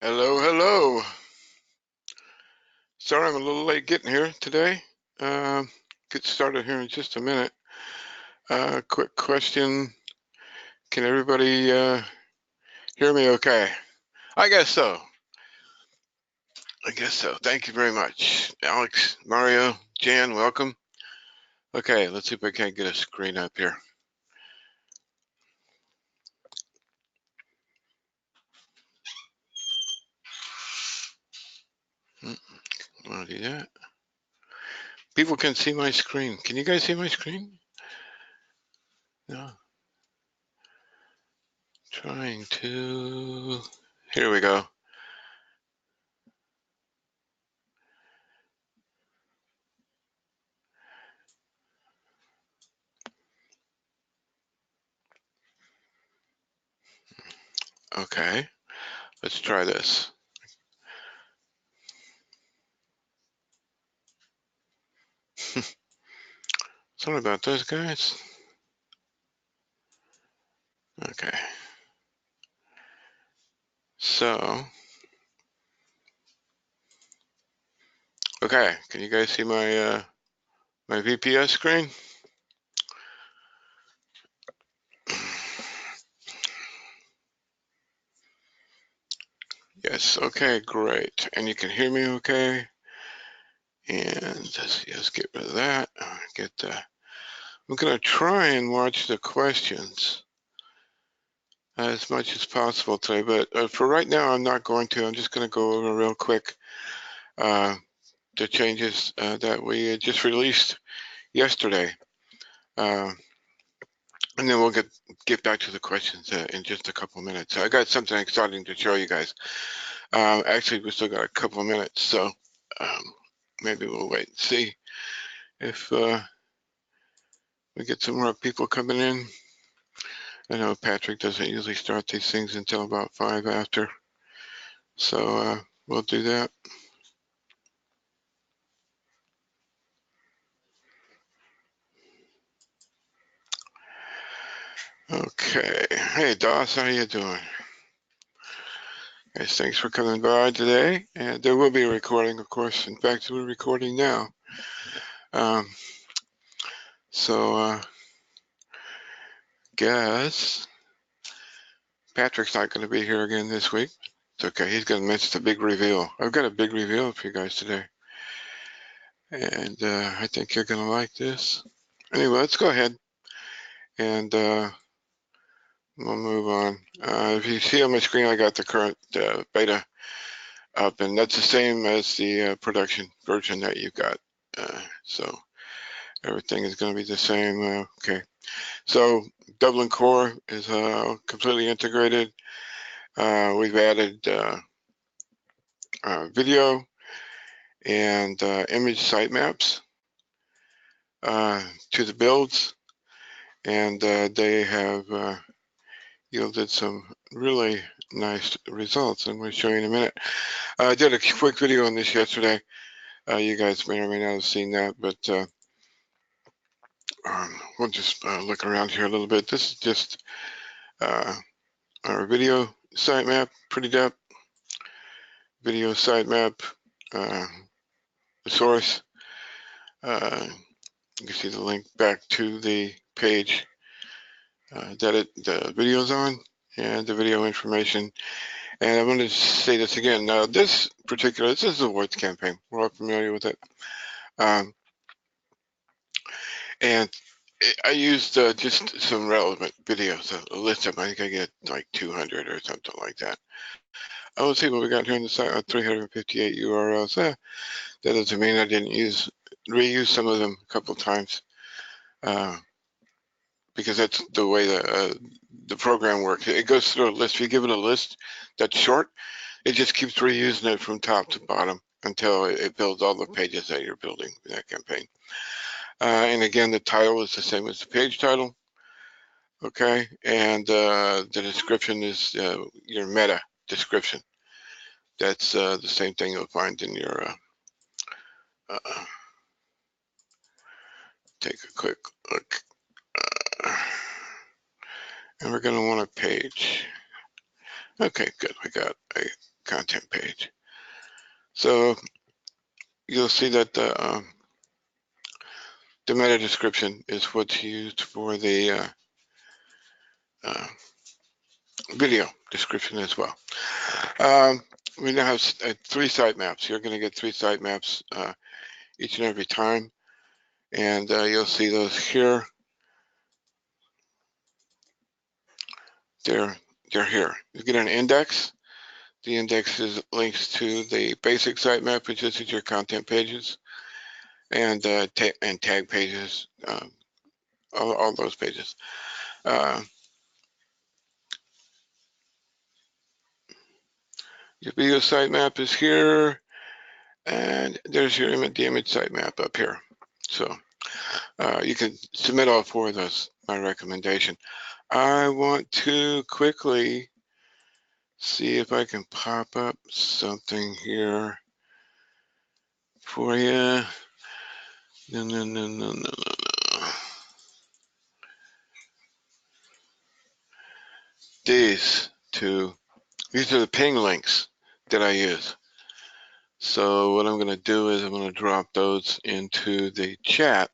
Hello, hello. Sorry I'm a little late getting here today. Get started here in just a minute. Quick question. Can everybody hear me okay? I guess so. Thank you very much. Alex, Mario, Jan, welcome. Okay, let's see if I can't get a screen up here. I want to do that. People can see my screen. Can you guys see my screen? No. Trying to. Here we go. Okay, let's try this. Sorry about those guys. Okay. So, okay, can you guys see my my VPS screen? Yes, okay, great. And you can hear me okay? And let's get rid of that. I'm gonna try and watch the questions as much as possible today, but for right now, I'm not going to. I'm just gonna go over real quick the changes that we just released yesterday. And then we'll get back to the questions in just a couple of minutes. I got something exciting to show you guys. Actually, we still got a couple of minutes, so maybe we'll wait and see if we get some more people coming in. I know Patrick doesn't usually start these things until about 5 after, so we'll do that. Okay. Hey, Doss, how you doing? Guys, thanks for coming by today. And there will be a recording, of course. In fact, we're recording now. So guess Patrick's not going to be here again this week. It's okay. He's going to miss the big reveal. I've got a big reveal for you guys today. And I think you're going to like this. Anyway, let's go ahead and we'll move on. If you see on my screen, I got the current beta up, and that's the same as the production version that you've got. So everything is going to be the same. Okay. So Dublin Core is completely integrated. We've added video and image sitemaps to the builds, and they have yielded some really nice results. I'm going to show you in a minute. I did a quick video on this yesterday. You guys may or may not have seen that, but we'll just look around here a little bit. This is just our video sitemap, pretty depth video sitemap, the source. You can see the link back to the page that the video's on, and the video information. And I'm going to say this again. Now, this is a awards campaign. We're all familiar with it. And I used just some relevant videos, a list of them. I think I get like 200 or something like that. Oh, let's see what we got here on the site, 358 URLs. That doesn't mean I didn't reuse some of them a couple times, because that's the way the program works. It goes through a list. If you give it a list that's short, it just keeps reusing it from top to bottom until it builds all the pages that you're building in that campaign. And again, the title is the same as the page title. Okay, and the description is your meta description. That's the same thing you'll find in your take a quick look. And we're going to want a page. Okay, good. We got a content page. So you'll see that the meta description is what's used for the video description as well. We now have 3 sitemaps. You're going to get 3 sitemaps each and every time, and you'll see those here. They're here. You get an index. The index is links to the basic sitemap, which is your content pages, and tag pages, all those pages. Your video sitemap is here, and there's your the image sitemap up here. So you can submit all 4 of those, my recommendation. I want to quickly see if I can pop up something here for you. No. These are the ping links that I use. So what I'm going to do is I'm going to drop those into the chat.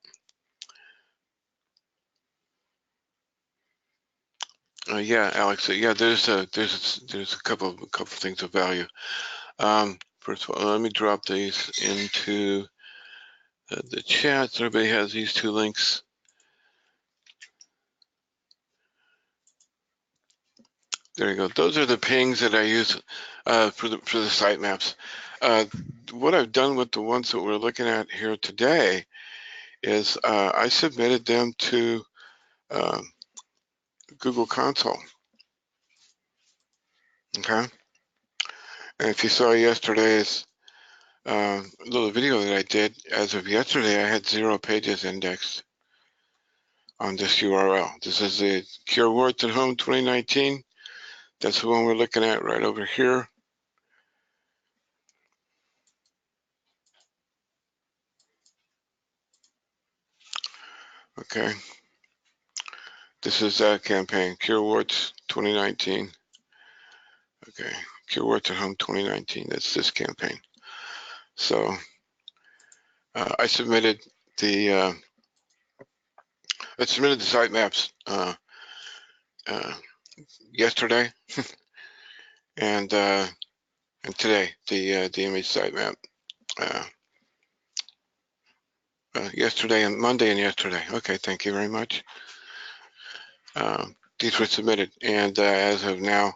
Yeah, Alex. Yeah, there's a couple things of value. First of all, let me drop these into the chat so everybody has these 2 links. There you go. Those are the pings that I use for the sitemaps. What I've done with the ones that we're looking at here today is I submitted them to Google Console. Okay. And if you saw yesterday's little video that I did, as of yesterday, I had 0 pages indexed on this URL. This is the Cure Warts at Home 2019. That's the one we're looking at right over here. Okay. This is that campaign, Cure Warts 2019. Okay, Cure Warts at Home 2019. That's this campaign. So I submitted the sitemaps yesterday, and today the image sitemap. Yesterday and Monday and yesterday. Okay, thank you very much. These were submitted, and as of now,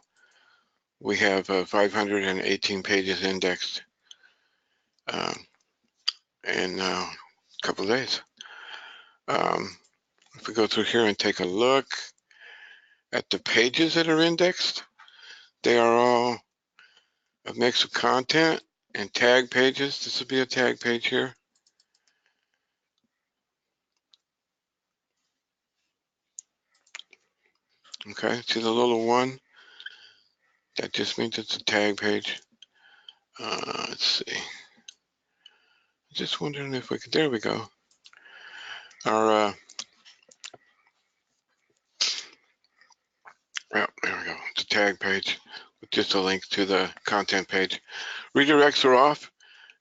we have 518 pages indexed in a couple of days. If we go through here and take a look at the pages that are indexed, they are all a mix of content and tag pages. This would be a tag page here. Okay, see the little one? That just means it's a tag page. Let's see. Just wondering if we could, there we go. Our, yeah, there we go. It's a tag page with just a link to the content page. Redirects are off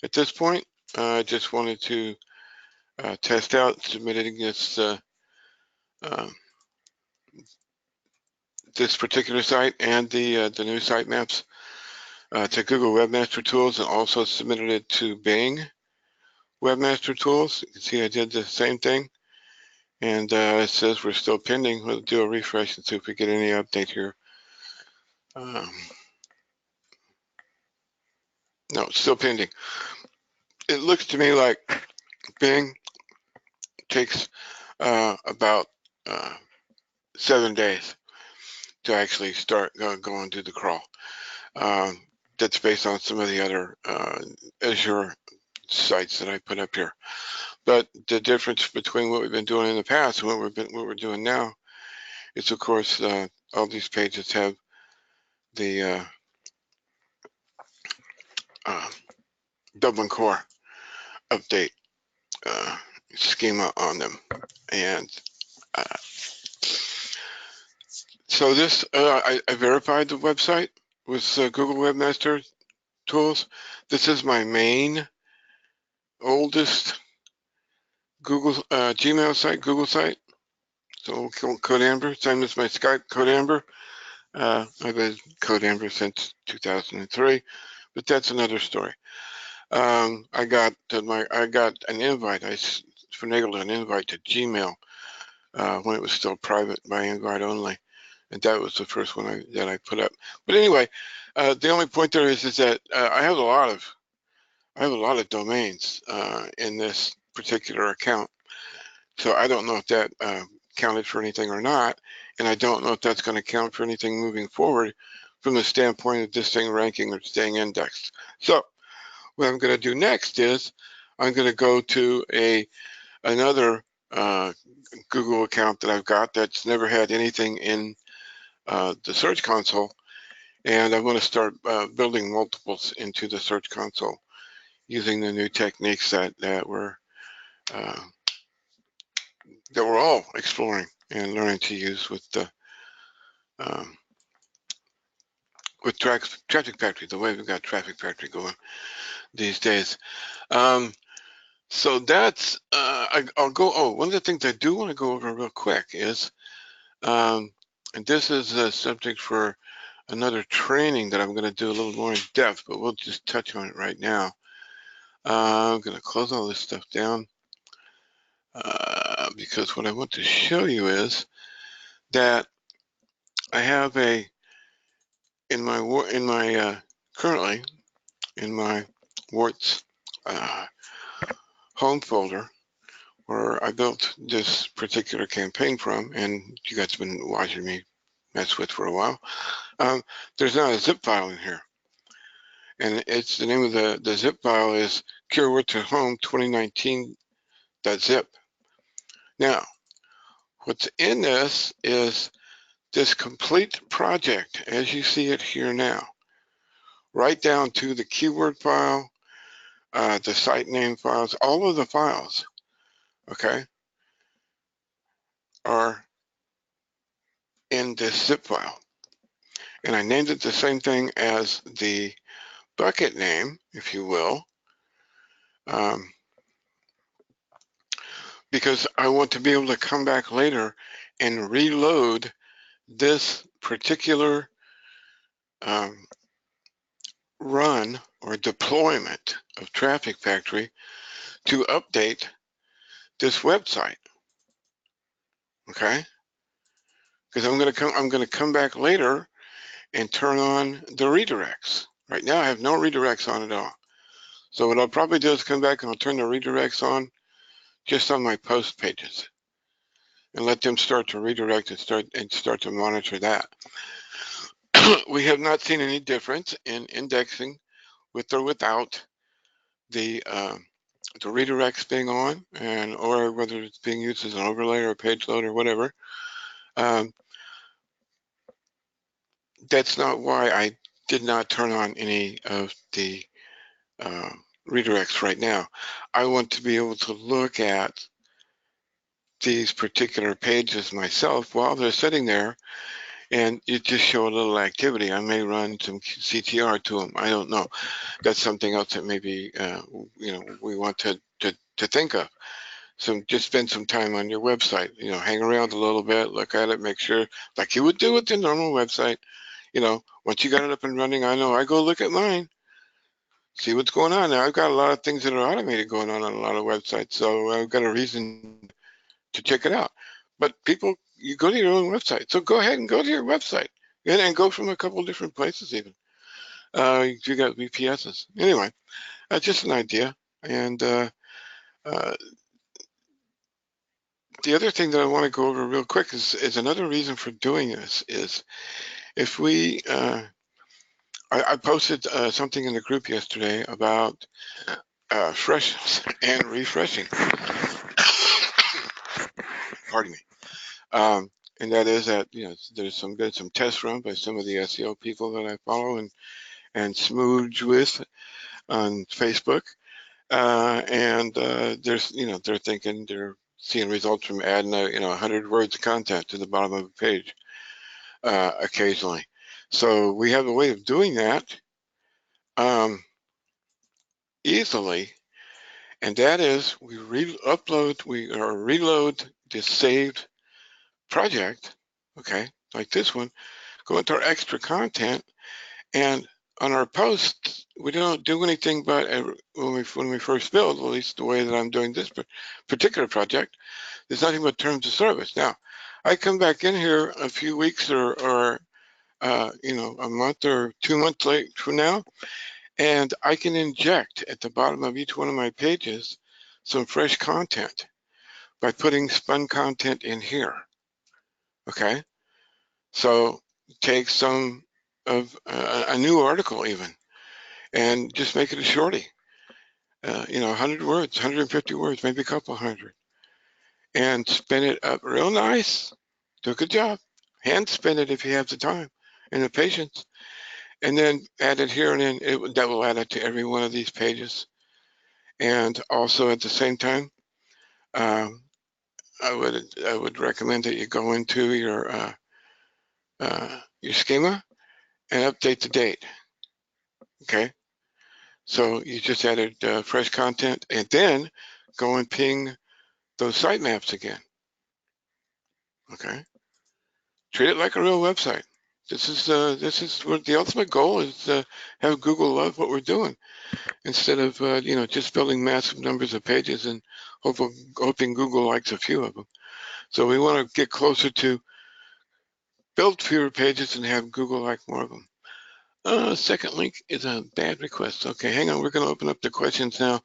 at this point. I just wanted to test out submitting this this particular site and the new sitemaps to Google Webmaster Tools, and also submitted it to Bing Webmaster Tools. You can see I did the same thing, and it says we're still pending. We'll do a refresh and see if we get any update here. No, it's still pending. It looks to me like Bing takes about 7 days to actually start going through the crawl. That's based on some of the other Azure sites that I put up here. But the difference between what we've been doing in the past and what we're doing now is, of course, all these pages have the Dublin Core update schema on them, and so this I verified the website with Google Webmaster tools. This is my main, oldest Google Gmail site, Google site. So CodeAmber. Same as my Skype, CodeAmber. I've been CodeAmber since 2003, but that's another story. I got an invite. I finagled an invite to Gmail when it was still private by invite only, and that was the first one that I put up. But anyway, the only point there is that I have a lot of domains in this particular account, so I don't know if that counted for anything or not, and I don't know if that's going to count for anything moving forward from the standpoint of this thing ranking or staying indexed. So what I'm going to do next is I'm going to go to another Google account that I've got that's never had anything in the Search Console, and I'm going to start building multiples into the Search Console using the new techniques that we're all exploring and learning to use with the Traffic Factory, the way we've got Traffic Factory going these days. So that's I'll go. Oh, one of the things I do want to go over real quick is, and this is a subject for another training that I'm going to do a little more in depth, but we'll just touch on it right now. I'm going to close all this stuff down because what I want to show you is that I have currently in my Warts home folder where I built this particular campaign from, and you guys have been watching me mess with for a while. There's now a zip file in here, and it's the name of the zip file is CureWorks@Home 2019.zip. Now, what's in this is this complete project as you see it here now, right down to the keyword file, the site name files, all of the files, okay, are in this zip file. And I named it the same thing as the bucket name, if you will, because I want to be able to come back later and reload this particular run or deployment of Traffic Factory to update this website. Okay, because I'm going to come back later and turn on the redirects. Right now I have no redirects on at all. So what I'll probably do is come back and I'll turn the redirects on just on my post pages and let them start to redirect and start to monitor that. We have not seen any difference in indexing with or without the redirects being on, or whether it's being used as an overlay or a page load or whatever. That's not why I did not turn on any of the redirects right now. I want to be able to look at these particular pages myself while they're sitting there, and it just show a little activity. I may run some CTR to them. I don't know. That's something else that maybe we want to think of. So just spend some time on your website. Hang around a little bit, look at it, make sure, like you would do with the normal website. Once you got it up and running, I go look at mine, see what's going on. Now I've got a lot of things that are automated going on a lot of websites, so I've got a reason to check it out. But people, you go to your own website, so go ahead and go to your website and go from a couple different places even. You got VPSs. Anyway, that's just an idea. And the other thing that I want to go over real quick is another reason for doing this is if we, I posted something in the group yesterday about freshness and refreshing. Pardon me. And that is that there's some tests run by some of the SEO people that I follow and smooge with on Facebook, and there's they're thinking they're seeing results from adding 100 words of content to the bottom of a page occasionally. So we have a way of doing that easily, and that is we reload the saved project, okay, like this one, go into our extra content, and on our posts, we don't do anything but when we first build, at least the way that I'm doing this particular project, there's nothing but terms of service. Now, I come back in here a few weeks or you know, a month or 2 months late from now, and I can inject at the bottom of each one of my pages some fresh content by putting spun content in here, okay? So take some of a new article even, and just make it a shorty, you know, 100 words, 150 words, maybe a couple hundred, and spin it up real nice. Do a good job. Hand spin it if you have the time and the patience, and then add it here, and then that will add it to every one of these pages. And also at the same time, um, I would recommend that you go into your schema and update the date. Okay, so you just added fresh content, and then go and ping those sitemaps again. Okay, treat it like a real website. This is what the ultimate goal is: to have Google love what we're doing, instead of you know, just building massive numbers of pages and hoping Google likes a few of them. So we want to get closer to build fewer pages and have Google like more of them. Second link is a bad request. Okay, hang on. We're going to open up the questions now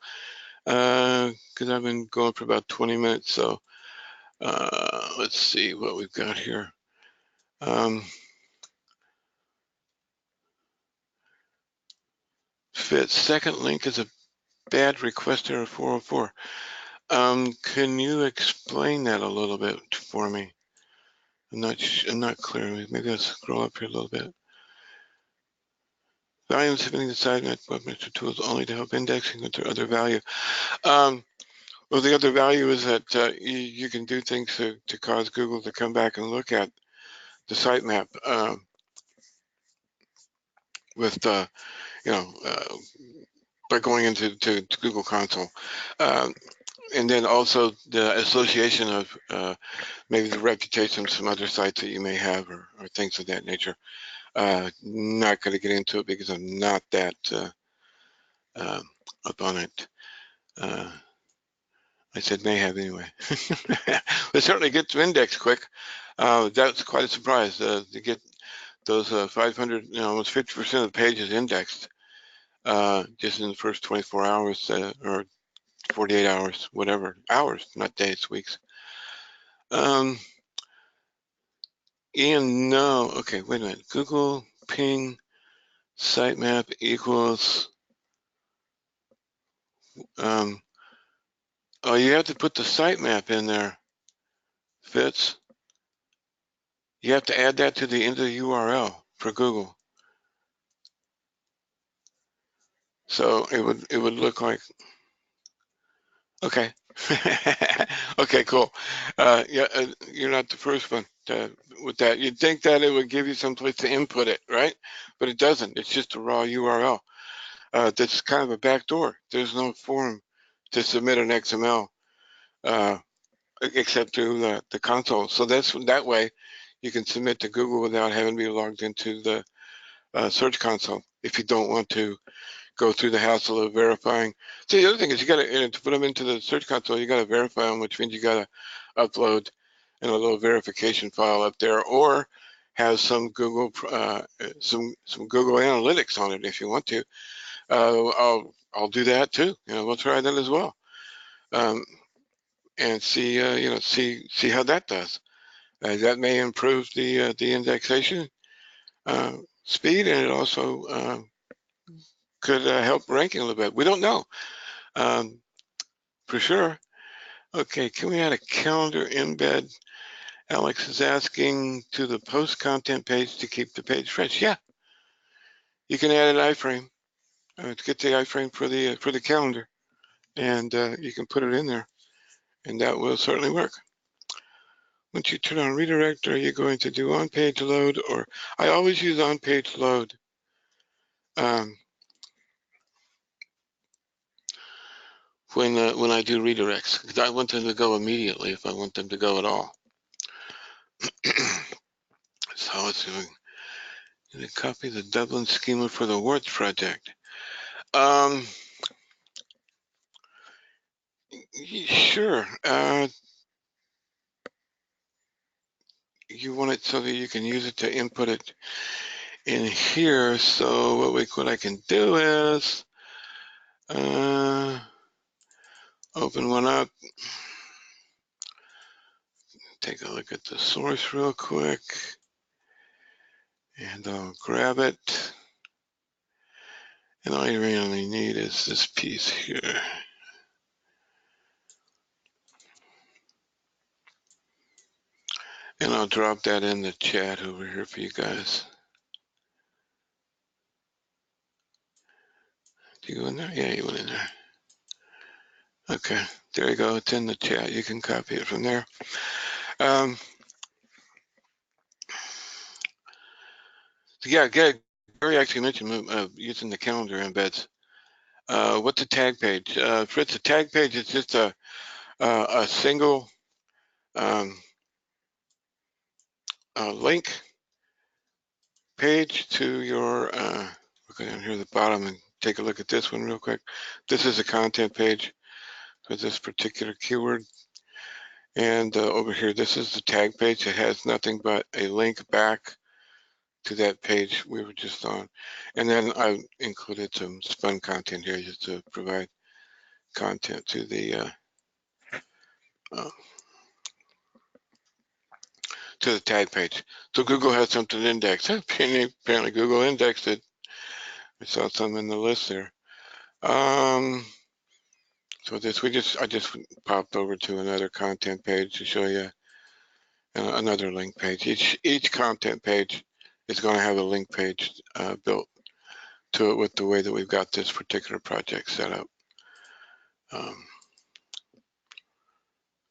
because I've been going for about 20 minutes. So let's see what we've got here. Fit second link is a bad request error 404. Can you explain that a little bit for me? I'm not clear. Maybe I'll scroll up here a little bit. I am submitting the sitemap webmaster tools only to help indexing with their other value. Well, the other value is that you can do things to cause Google to come back and look at the sitemap with you know, by going into to Google Console. And then also the association of maybe the reputation of some other sites that you may have, or things of that nature. Not going to get into it because I'm not that up on it. I said may have anyway. But certainly get to index quick. That's quite a surprise to get those 500, you know, almost 50% of the pages indexed just in the first 24 hours or 48 hours, whatever, hours, not days, weeks. Ian, no. Okay, wait a minute. Google ping sitemap equals. Oh, you have to put the sitemap in there, Fitz. You have to add that to the end of the URL for Google. So it would look like. Okay. Okay, cool. Yeah, you're not the first one with that. You'd think that it would give you some place to input it, right? But it doesn't. It's just a raw URL. That's kind of a backdoor. There's no form to submit an XML except through the console. So that's that way you can submit to Google without having to be logged into the Search Console if you don't want to go through the hassle of verifying. See, the other thing is you got to put them into the Search Console. You got to verify them, which means you got to upload a little verification file up there, or have some Google some Google Analytics on it if you want to. I'll do that too. You know, we'll try that as well, and see you know, see how that does. That may improve the indexation speed, and it also could help ranking a little bit. We don't know for sure. Okay, can we add a calendar embed? Alex is asking to the post content page to keep the page fresh. Yeah, you can add an iframe to get the iframe for the calendar, and you can put it in there, and that will certainly work. Once you turn on redirect, are you going to do on-page load? Or I always use on-page load. when I do redirects, because I want them to go immediately if I want them to go at all. So let's see. Can I copy the Dublin schema for the Words project? Sure. You want it so that you can use it to input it in here. So what I can do is open one up, take a look at the source real quick, and I'll grab it. And all you really need is this piece here. And I'll drop that in the chat over here for you guys. Did you go in there? Yeah, you went in there. Okay, there you go. It's in the chat. You can copy it from there. Yeah, Gary actually mentioned using the calendar embeds. What's a tag page? Fritz, a tag page is just a single link page to your, we'll go down here at the bottom and take a look at this one real quick. This is a content page for this particular keyword. And over here, this is the tag page. It has nothing but a link back to that page we were just on. And then I included some spun content here just to provide content to the tag page. So Google has something indexed. Apparently Google indexed it. I saw some in the list there. So I just popped over to another content page to show you another link page. Each content page is going to have a link page built to it with the way that we've got this particular project set up.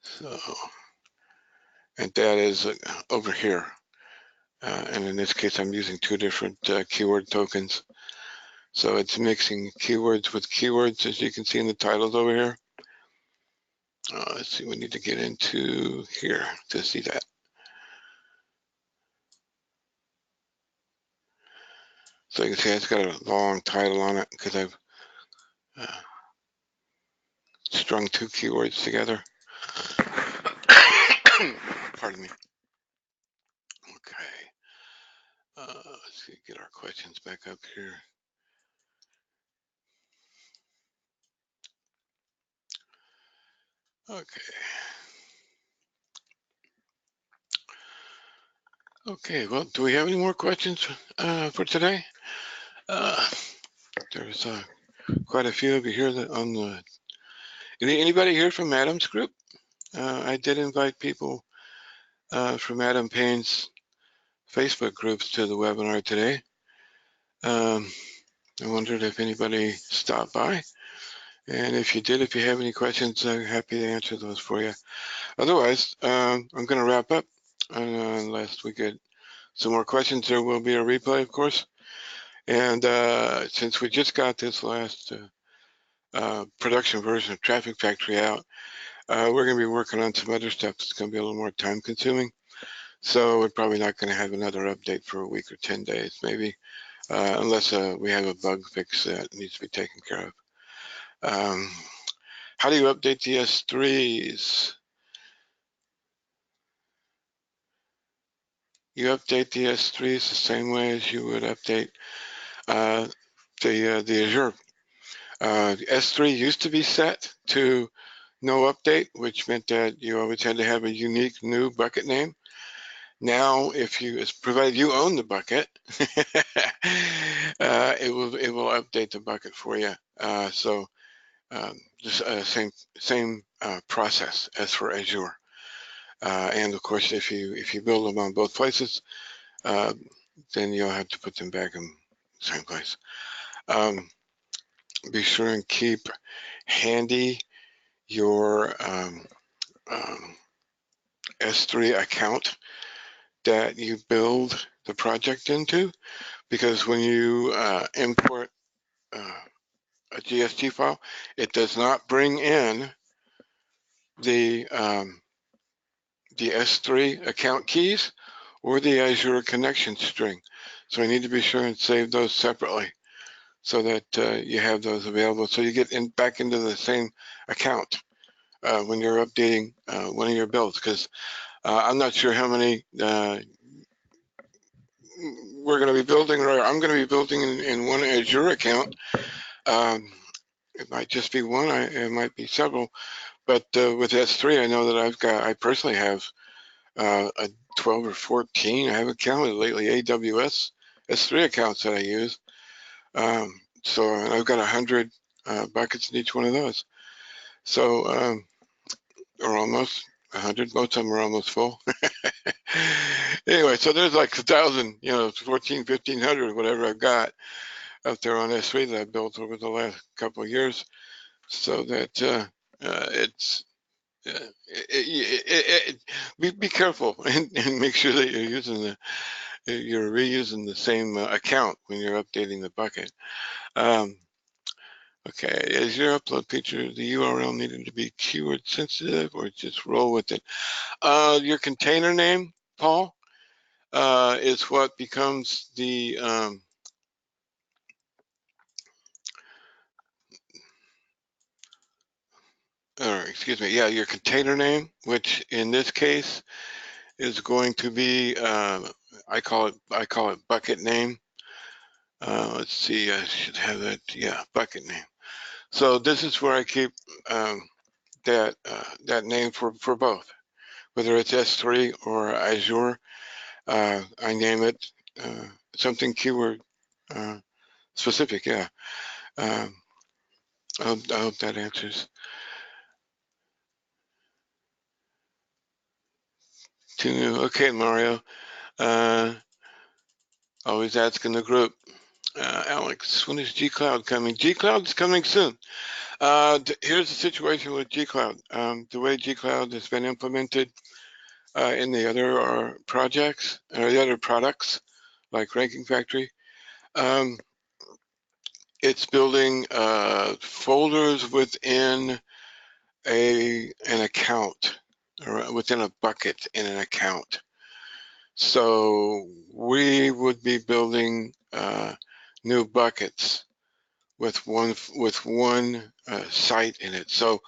So, and that is over here. And in this case, I'm using two different keyword tokens. So it's mixing keywords with keywords, as you can see in the titles over here. Let's see, we need to get into here to see that. So you can see it's got a long title on it because I've strung two keywords together. Pardon me. Okay. Let's see, get our questions back up here. Okay. Okay, well, do we have any more questions for today? There's quite a few of you here that on the, anybody here from Adam's group? I did invite people from Adam Payne's Facebook groups to the webinar today. I wondered if anybody stopped by. And if you did, if you have any questions, I'm happy to answer those for you. Otherwise, I'm going to wrap up. Unless we get some more questions, there will be a replay, of course. And since we just got this last production version of Traffic Factory out, we're going to be working on some other stuff that's going to be a little more time consuming. So we're probably not going to have another update for a week or 10 days, maybe, unless we have a bug fix that needs to be taken care of. How do you update the S3s? You update the S3s the same way as you would update the Azure. S3 used to be set to no update, which meant that you always had to have a unique new bucket name. Now, provided you own the bucket, it will update the bucket for you. Just same process as for Azure. And of course, if you build them on both places, then you'll have to put them back in the same place. Be sure and keep handy your S3 account that you build the project into, because when you import a GST file. It does not bring in the S3 account keys or the Azure connection string. So you need to be sure and save those separately so that you have those available. So you get back into the same account when you're updating one of your builds, because I'm not sure how many we're going to be building, or I'm going to be building in one Azure account. It might just be one, it might be several, but with S3, I know that I personally have a 12 or 14, I haven't counted lately, AWS S3 accounts that I use. So and I've got 100 buckets in each one of those. So, or almost 100, most of them are almost full. Anyway, so there's like 1,000, 14, 1,500, whatever I've got up there on S3 that I've built over the last couple of years, so that it's be careful and make sure that you're reusing the same account when you're updating the bucket. Okay, is your upload feature the URL needed to be keyword sensitive, or just roll with it? Your container name, Paul, is what becomes the or excuse me, yeah, your container name, which in this case is going to be I call it bucket name. Let's see, I should have that. Yeah, bucket name. So this is where I keep that name for both, whether it's S3 or Azure. I name it something keyword specific. Yeah. Um, I hope that answers. Okay, Mario. Always asking the group. Alex, when is G-Cloud coming? G-Cloud is coming soon. Here's the situation with G-Cloud. The way G-Cloud has been implemented in the other projects or the other products like Ranking Factory, it's building folders within an account or within a bucket in an account. So we would be building new buckets with one site in it. So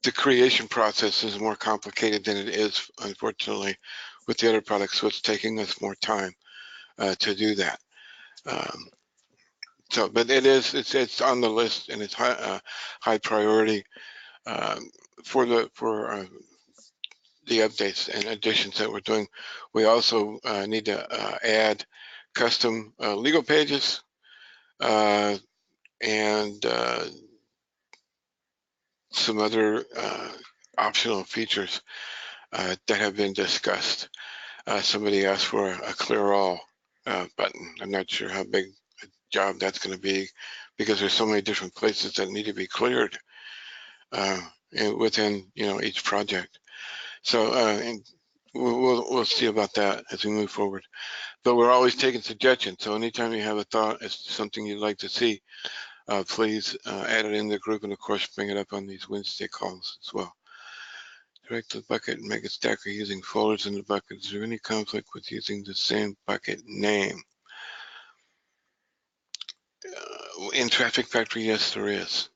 the creation process is more complicated than it is, unfortunately, with the other products. So it's taking us more time to do that. So, but it's on the list, and it's high priority for the updates and additions that we're doing. We also need to add custom legal pages and some other optional features that have been discussed. Somebody asked for a clear all button. I'm not sure how big a job that's going to be, because there's so many different places that need to be cleared within each project. So and we'll see about that as we move forward. But we're always taking suggestions. So anytime you have a thought as to something you'd like to see, please add it in the group, and of course bring it up on these Wednesday calls as well. Direct to the bucket and make a stacker using folders in the bucket. Is there any conflict with using the same bucket name? In Traffic Factory, yes, there is.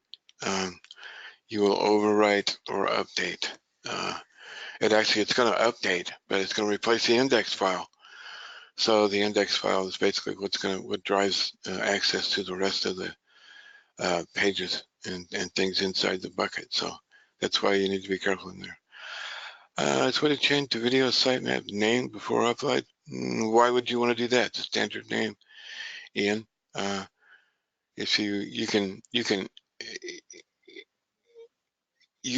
You will overwrite or update. It's going to update, but it's going to replace the index file. So the index file is basically what drives access to the rest of the pages and things inside the bucket. So that's why you need to be careful in there. It's going to change the video sitemap name before upload. Why would you want to do that? It's a standard name, Ian. If you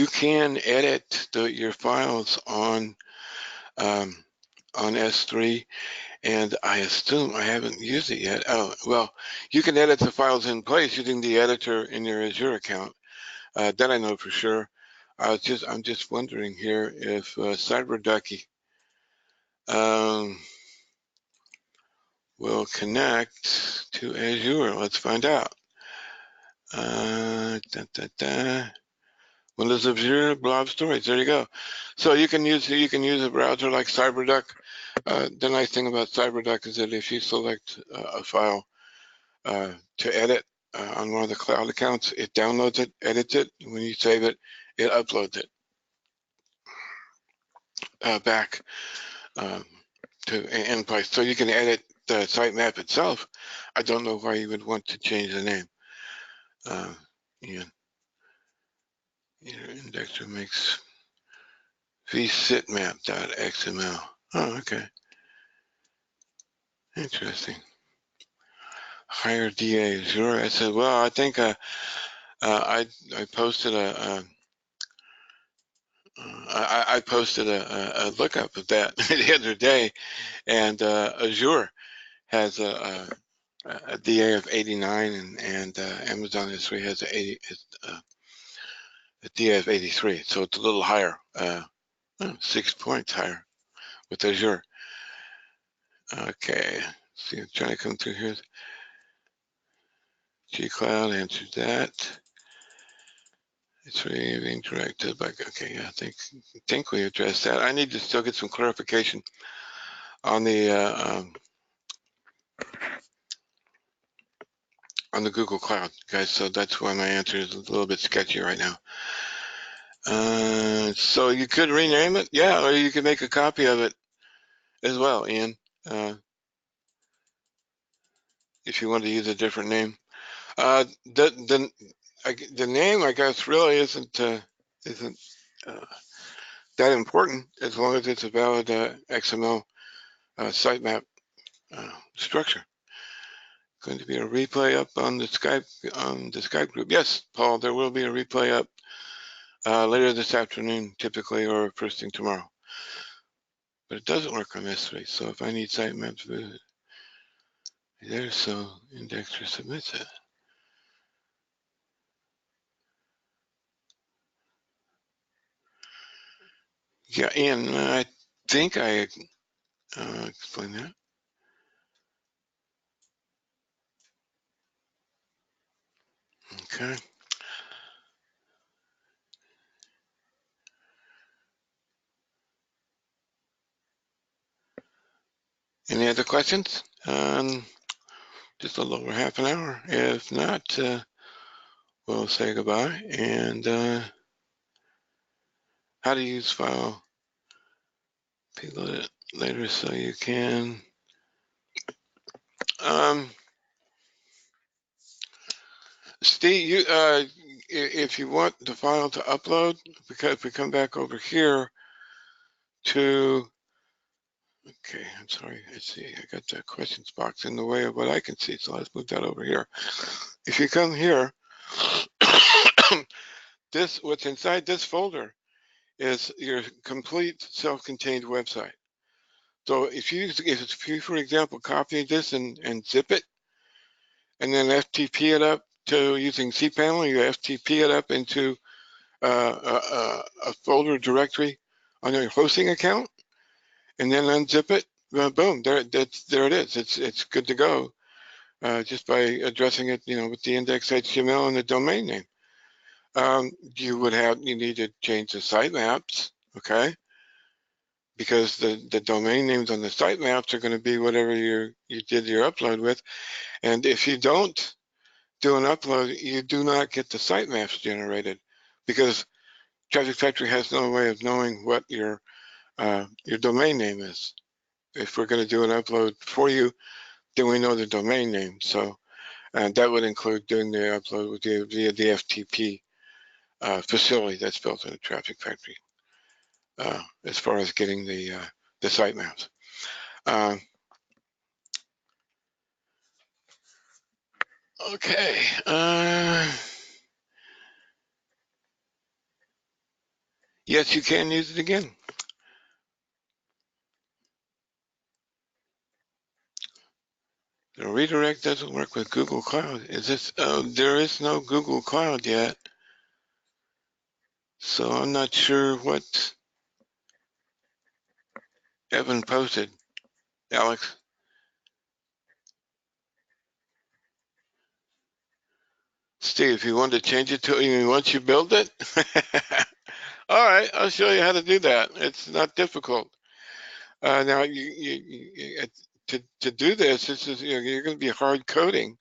can edit your files on S3, and I assume I haven't used it yet. Oh, well, you can edit the files in place using the editor in your Azure account. That I know for sure. I'm just wondering here if CyberDucky will connect to Azure. Let's find out. Windows Azure Blob Storage. There you go. So you can use a browser like CyberDuck. The nice thing about CyberDuck is that if you select a file to edit on one of the cloud accounts, it downloads it, edits it. When you save it, it uploads it back in place. So you can edit the sitemap itself. I don't know why you would want to change the name. Indexer makes vsitmap.xml. Oh, okay. Interesting. Higher DA, sure. I said, well, I think I posted I posted a lookup of that the other day, and Azure has a DA of 89, and Amazon S3 has a DA of 83, so it's a little higher, 6 points higher with Azure. Okay, see, I'm trying to come through here. G-Cloud answered that. It's really being directed by, okay, yeah, I think we addressed that. I need to still get some clarification on the Google Cloud, guys. So that's why my answer is a little bit sketchy right now. So you could rename it, yeah, or you could make a copy of it as well, Ian, if you want to use a different name. The name, I guess, really isn't that important as long as it's a valid XML sitemap structure. Going to be a replay up on the Skype group. Yes, Paul, there will be a replay up later this afternoon, typically, or first thing tomorrow. But it doesn't work on S3, so if I need sitemaps, there, so Indexer submits it. Yeah, Ian, I think I explained that. Okay. Any other questions? Just a little over half an hour. If not, we'll say goodbye. And how to use file payload it later so you can. Steve, you if you want the file to upload, because if we come back over here to, okay, I'm sorry, I see, I got that questions box in the way of what I can see, so let's move that over here. If you come here, what's inside this folder is your complete self-contained website. So if you, for example, copy this and zip it, and then FTP it up to using cPanel, you FTP it up into a folder directory on your hosting account, and then unzip it. Boom, there it is. It's good to go, just by addressing it, with the index HTML and the domain name. You need to change the sitemaps, okay? Because the domain names on the sitemaps are going to be whatever you did your upload with, and if you don't do an upload, you do not get the sitemaps generated, because Traffic Factory has no way of knowing what your domain name is. If we're going to do an upload for you, then we know the domain name. So, and that would include doing the upload with via the FTP facility that's built in a Traffic Factory, as far as getting the sitemaps. Okay. Yes, you can use it again. The redirect doesn't work with Google Cloud. There is no Google Cloud yet. So I'm not sure what Evan posted. Alex? Steve, if you want to change it to even once you build it, all right, I'll show you how to do that. It's not difficult. Now, to do this, you're going to be hard coding.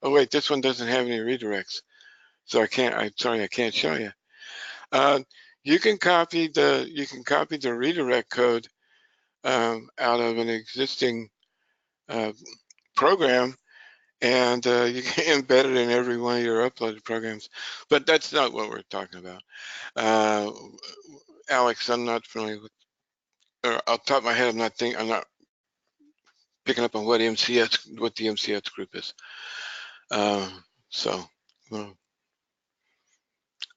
Oh wait, this one doesn't have any redirects, so I can't. I'm sorry, I can't show you. You can copy the redirect code out of an existing program, and you can embed it in every one of your uploaded programs. But that's not what we're talking about. Alex, I'm not familiar with, or off the top of my head, I'm not picking up on what the MCS group is. So, well,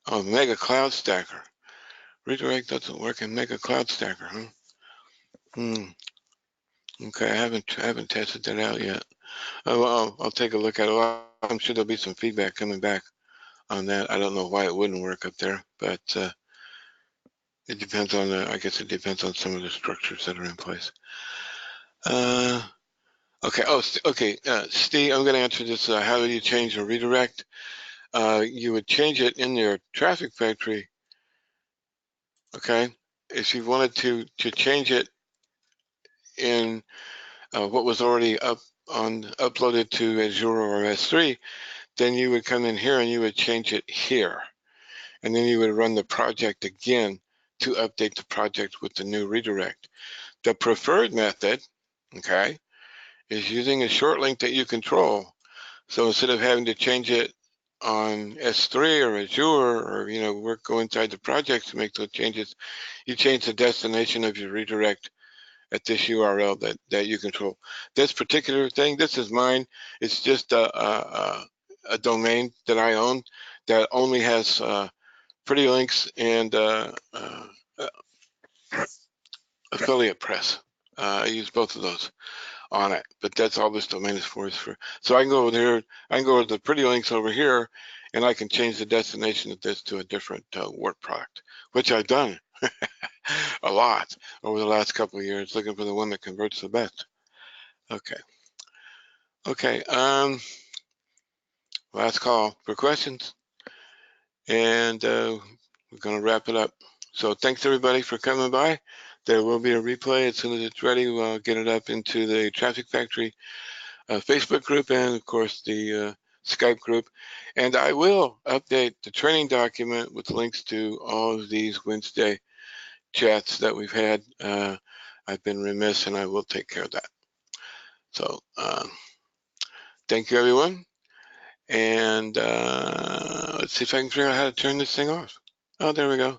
oh, Mega Cloud Stacker. Redirect doesn't work in Mega Cloud Stacker, huh? Okay, I haven't tested that out yet. Oh, well, I'll take a look at it. Well, I'm sure there'll be some feedback coming back on that. I don't know why it wouldn't work up there, but it depends on I guess it depends on some of the structures that are in place. Okay. Oh, okay. Steve, I'm going to answer this. How do you change a redirect? You would change it in your Traffic Factory. Okay. If you wanted to change it in what was already uploaded to Azure or S3, then you would come in here and you would change it here. And then you would run the project again to update the project with the new redirect. The preferred method, okay, is using a short link that you control. So instead of having to change it on S3 or Azure, or go inside the project to make those changes, you change the destination of your redirect at this URL that you control. This particular thing, this is mine. It's just a domain that I own that only has Pretty Links and Affiliate Press. I use both of those on it, but that's all this domain is for. So I can go over there, I can go to the Pretty Links over here, and I can change the destination of this to a different work product, which I've done a lot over the last couple of years, looking for the one that converts the best. Okay. Okay. Last call for questions, and we're going to wrap it up. So thanks everybody for coming by. There will be a replay as soon as it's ready. We'll get it up into the Traffic Factory Facebook group and of course the Skype group. And I will update the training document with links to all of these Wednesday chats that we've had. I've been remiss and I will take care of that. So thank you everyone. And let's see if I can figure out how to turn this thing off. Oh, there we go.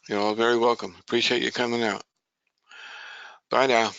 You're all very welcome. Appreciate you coming out. Bye now.